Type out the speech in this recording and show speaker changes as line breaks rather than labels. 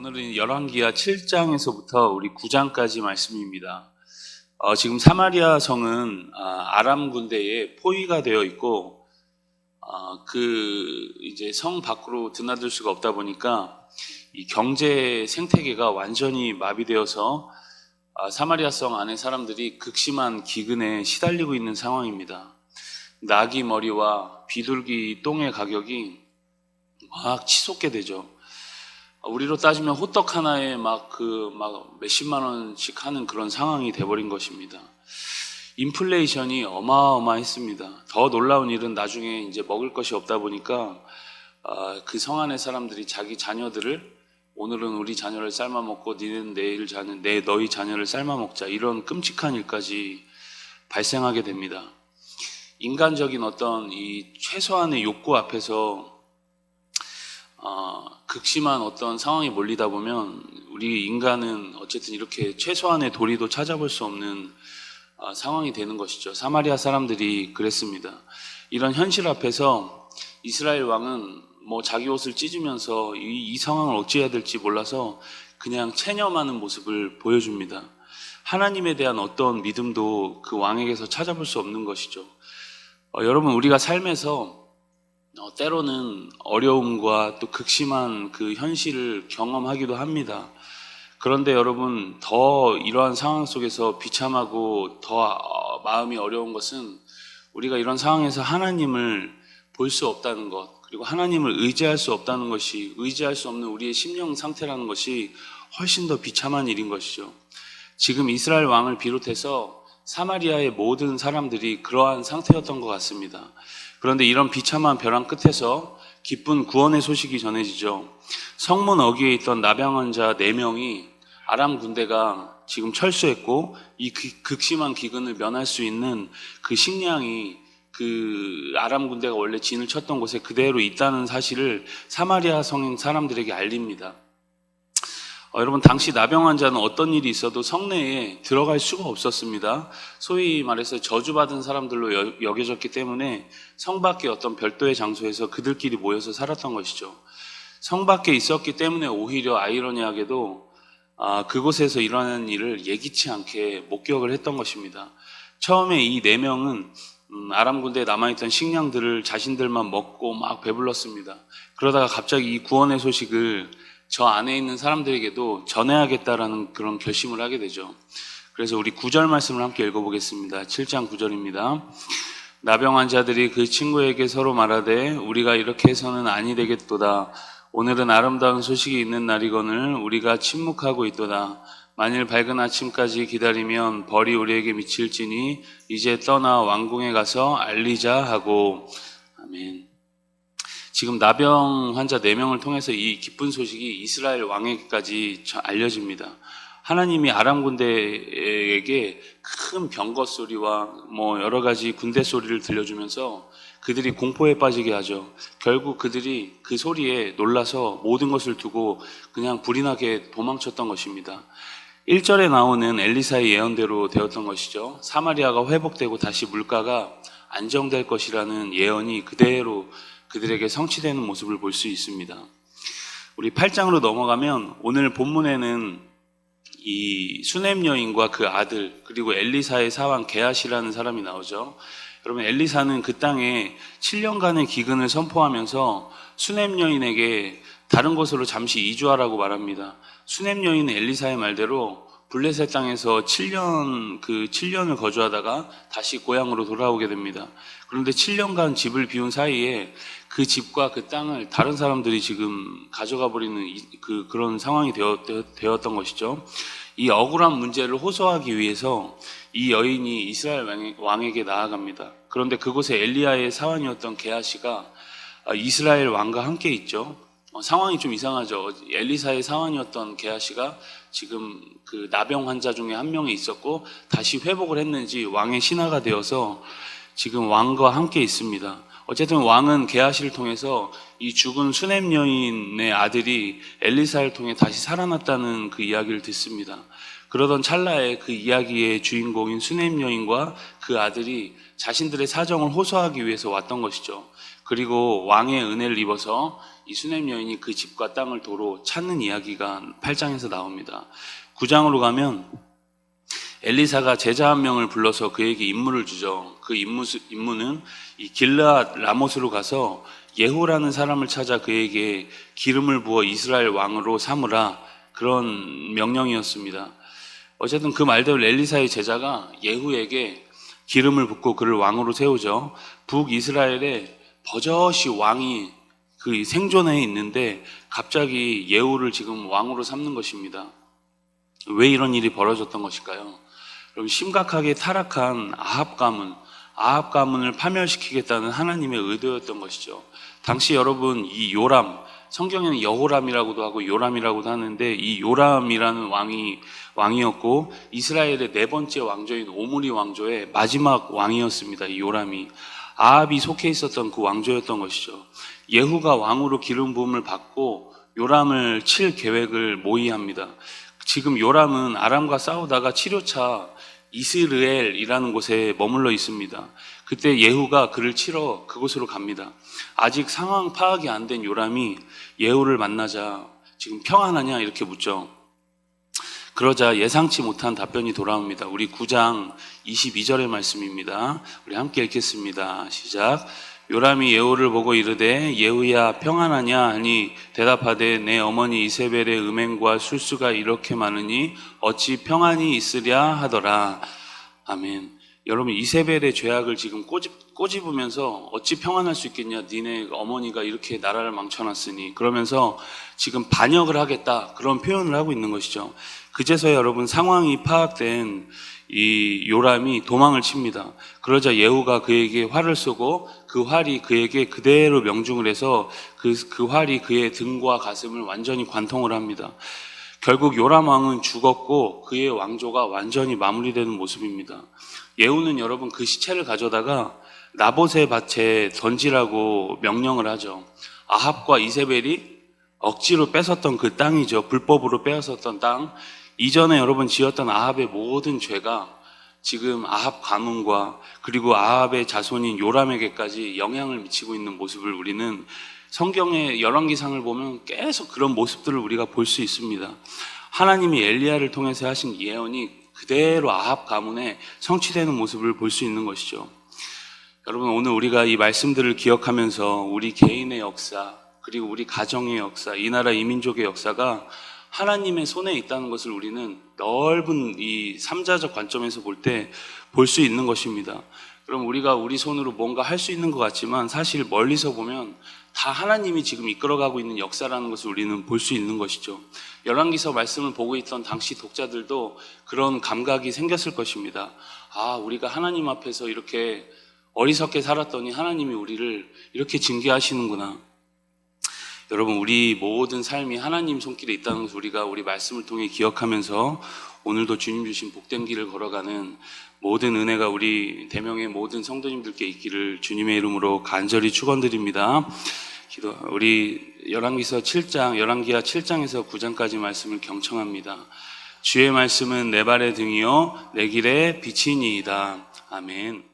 오늘은 열왕기하 7장에서부터 우리 9장까지 말씀입니다. 지금 사마리아 성은 아람 군대의 포위가 되어 있고 이제 성 밖으로 드나들 수가 없다 보니까 이 경제 생태계가 완전히 마비되어서 사마리아 성 안에 사람들이 극심한 기근에 시달리고 있는 상황입니다. 나귀 머리와 비둘기 똥의 가격이 막 치솟게 되죠. 우리로 따지면 호떡 하나에 막 몇십만 원씩 하는 그런 상황이 돼버린 것입니다. 인플레이션이 어마어마했습니다. 더 놀라운 일은 나중에 이제 먹을 것이 없다 보니까 그 성 안의 사람들이 자기 자녀들을 오늘은 우리 자녀를 삶아 먹고 니는 너희 자녀를 삶아 먹자, 이런 끔찍한 일까지 발생하게 됩니다. 인간적인 어떤 이 최소한의 욕구 앞에서 극심한 어떤 상황이 몰리다 보면 우리 인간은 어쨌든 이렇게 최소한의 도리도 찾아볼 수 없는 상황이 되는 것이죠. 사마리아 사람들이 그랬습니다. 이런 현실 앞에서 이스라엘 왕은 자기 옷을 찢으면서 이 상황을 어찌해야 될지 몰라서 그냥 체념하는 모습을 보여줍니다. 하나님에 대한 어떤 믿음도 그 왕에게서 찾아볼 수 없는 것이죠. 여러분, 우리가 삶에서 때로는 어려움과 또 극심한 그 현실을 경험하기도 합니다. 그런데 여러분, 더 이러한 상황 속에서 비참하고 더 마음이 어려운 것은 우리가 이런 상황에서 하나님을 볼 수 없다는 것, 그리고 하나님을 의지할 수 없다는 것이, 의지할 수 없는 우리의 심령 상태라는 것이 훨씬 더 비참한 일인 것이죠. 지금 이스라엘 왕을 비롯해서 사마리아의 모든 사람들이 그러한 상태였던 것 같습니다. 그런데 이런 비참한 벼랑 끝에서 기쁜 구원의 소식이 전해지죠. 성문 어귀에 있던 나병 환자 4명이 아람 군대가 지금 철수했고 이 극심한 기근을 면할 수 있는 그 식량이 그 아람 군대가 원래 진을 쳤던 곳에 그대로 있다는 사실을 사마리아 성 사람들에게 알립니다. 여러분, 당시 나병 환자는 어떤 일이 있어도 성내에 들어갈 수가 없었습니다. 소위 말해서 저주받은 사람들로 여겨졌기 때문에 성 밖에 어떤 별도의 장소에서 그들끼리 모여서 살았던 것이죠. 성 밖에 있었기 때문에 오히려 아이러니하게도 그곳에서 일어나는 일을 예기치 않게 목격을 했던 것입니다. 처음에 이 4명은 아람 군대에 남아있던 식량들을 자신들만 먹고 막 배불렀습니다. 그러다가 갑자기 이 구원의 소식을 저 안에 있는 사람들에게도 전해야겠다라는 그런 결심을 하게 되죠. 그래서 우리 9절 말씀을 함께 읽어보겠습니다. 7장 9절입니다. 나병 환자들이 그 친구에게 서로 말하되 우리가 이렇게 해서는 아니 되겠도다. 오늘은 아름다운 소식이 있는 날이거늘 우리가 침묵하고 있도다. 만일 밝은 아침까지 기다리면 벌이 우리에게 미칠지니 이제 떠나 왕궁에 가서 알리자 하고. 아멘. 지금 나병 환자 4명을 통해서 이 기쁜 소식이 이스라엘 왕에게까지 알려집니다. 하나님이 아람 군대에게 큰 병거 소리와 여러 가지 군대 소리를 들려주면서 그들이 공포에 빠지게 하죠. 결국 그들이 그 소리에 놀라서 모든 것을 두고 그냥 불이 나게 도망쳤던 것입니다. 1절에 나오는 엘리사의 예언대로 되었던 것이죠. 사마리아가 회복되고 다시 물가가 안정될 것이라는 예언이 그대로 그들에게 성취되는 모습을 볼 수 있습니다. 우리 8장으로 넘어가면 오늘 본문에는 이 수넴 여인과 그 아들, 그리고 엘리사의 사환 게하시라는 사람이 나오죠. 여러분, 엘리사는 그 땅에 7년간의 기근을 선포하면서 수넴 여인에게 다른 곳으로 잠시 이주하라고 말합니다. 수넴 여인은 엘리사의 말대로 블레셋 땅에서 7년을 거주하다가 다시 고향으로 돌아오게 됩니다. 그런데 7년간 집을 비운 사이에 그 집과 그 땅을 다른 사람들이 지금 가져가 버리는 그런 상황이 되었던 것이죠. 이 억울한 문제를 호소하기 위해서 이 여인이 이스라엘 왕에게 나아갑니다. 그런데 그곳에 엘리야의 사환이었던 게하시가 이스라엘 왕과 함께 있죠. 상황이 좀 이상하죠. 엘리사의 사환이었던 게하시가 지금 그 나병 환자 중에 한 명이 있었고 다시 회복을 했는지 왕의 신하가 되어서 지금 왕과 함께 있습니다. 어쨌든 왕은 게하시를 통해서 이 죽은 수넴 여인의 아들이 엘리사를 통해 다시 살아났다는 그 이야기를 듣습니다. 그러던 찰나에 그 이야기의 주인공인 수넴 여인과 그 아들이 자신들의 사정을 호소하기 위해서 왔던 것이죠. 그리고 왕의 은혜를 입어서 이 수넴 여인이 그 집과 땅을 도로 찾는 이야기가 8장에서 나옵니다. 9장으로 가면 엘리사가 제자 한 명을 불러서 그에게 임무를 주죠. 그 임무는 이 길르앗 라못으로 가서 예후라는 사람을 찾아 그에게 기름을 부어 이스라엘 왕으로 삼으라, 그런 명령이었습니다. 어쨌든 그 말대로 엘리사의 제자가 예후에게 기름을 붓고 그를 왕으로 세우죠. 북이스라엘에 버젓이 왕이 그 생존해 있는데 갑자기 예후를 지금 왕으로 삼는 것입니다. 왜 이런 일이 벌어졌던 것일까요? 그럼 심각하게 타락한 아합 가문을 파멸시키겠다는 하나님의 의도였던 것이죠. 당시 여러분, 이 요람, 성경에는 여호람이라고도 하고 요람이라고도 하는데, 이 요람이라는 왕이었고 이스라엘의 네 번째 왕조인 오므리 왕조의 마지막 왕이었습니다. 이 요람이 아합이 속해 있었던 그 왕조였던 것이죠. 예후가 왕으로 기름 부음을 받고 요람을 칠 계획을 모의합니다. 지금 요람은 아람과 싸우다가 치료차 이스르엘이라는 곳에 머물러 있습니다. 그때 예후가 그를 치러 그곳으로 갑니다. 아직 상황 파악이 안 된 요람이 예후를 만나자 지금 평안하냐 이렇게 묻죠. 그러자 예상치 못한 답변이 돌아옵니다. 우리 9장 22절의 말씀입니다. 우리 함께 읽겠습니다. 시작. 요람이 예후를 보고 이르되 예후야 평안하냐 하니 대답하되 내 어머니 이세벨의 음행과 술수가 이렇게 많으니 어찌 평안이 있으랴 하더라. 아멘. 여러분, 이세벨의 죄악을 지금 꼬집으면서 어찌 평안할 수 있겠냐, 니네 어머니가 이렇게 나라를 망쳐놨으니, 그러면서 지금 반역을 하겠다, 그런 표현을 하고 있는 것이죠. 그제서야 여러분, 상황이 파악된 이 요람이 도망을 칩니다. 그러자 예후가 그에게 활을 쏘고 그 활이 그에게 그대로 명중을 해서 그 활이 그의 등과 가슴을 완전히 관통을 합니다. 결국 요람 왕은 죽었고 그의 왕조가 완전히 마무리되는 모습입니다. 예후는 여러분 그 시체를 가져다가 나봇의 밭에 던지라고 명령을 하죠. 아합과 이세벨이 억지로 뺏었던 그 땅이죠. 불법으로 빼앗았던 땅. 이전에 여러분 지었던 아합의 모든 죄가 지금 아합 가문과 그리고 아합의 자손인 요람에게까지 영향을 미치고 있는 모습을 우리는 성경의 열왕기상을 보면 계속 그런 모습들을 우리가 볼 수 있습니다. 하나님이 엘리야를 통해서 하신 예언이 그대로 아합 가문에 성취되는 모습을 볼 수 있는 것이죠. 여러분, 오늘 우리가 이 말씀들을 기억하면서 우리 개인의 역사, 그리고 우리 가정의 역사, 이 나라 이민족의 역사가 하나님의 손에 있다는 것을 우리는 넓은 이 삼자적 관점에서 볼 때 볼 수 있는 것입니다. 그럼 우리가 우리 손으로 뭔가 할 수 있는 것 같지만 사실 멀리서 보면 다 하나님이 지금 이끌어가고 있는 역사라는 것을 우리는 볼 수 있는 것이죠. 열왕기서 말씀을 보고 있던 당시 독자들도 그런 감각이 생겼을 것입니다. 아, 우리가 하나님 앞에서 이렇게 어리석게 살았더니 하나님이 우리를 이렇게 징계하시는구나. 여러분, 우리 모든 삶이 하나님 손길에 있다는 것을 우리가 우리 말씀을 통해 기억하면서 오늘도 주님 주신 복된 길을 걸어가는 모든 은혜가 우리 대명의 모든 성도님들께 있기를 주님의 이름으로 간절히 축원드립니다. 우리 열왕기하 7장에서 9장까지 말씀을 경청합니다. 주의 말씀은 내 발의 등이요 내 길의 빛이니이다. 아멘.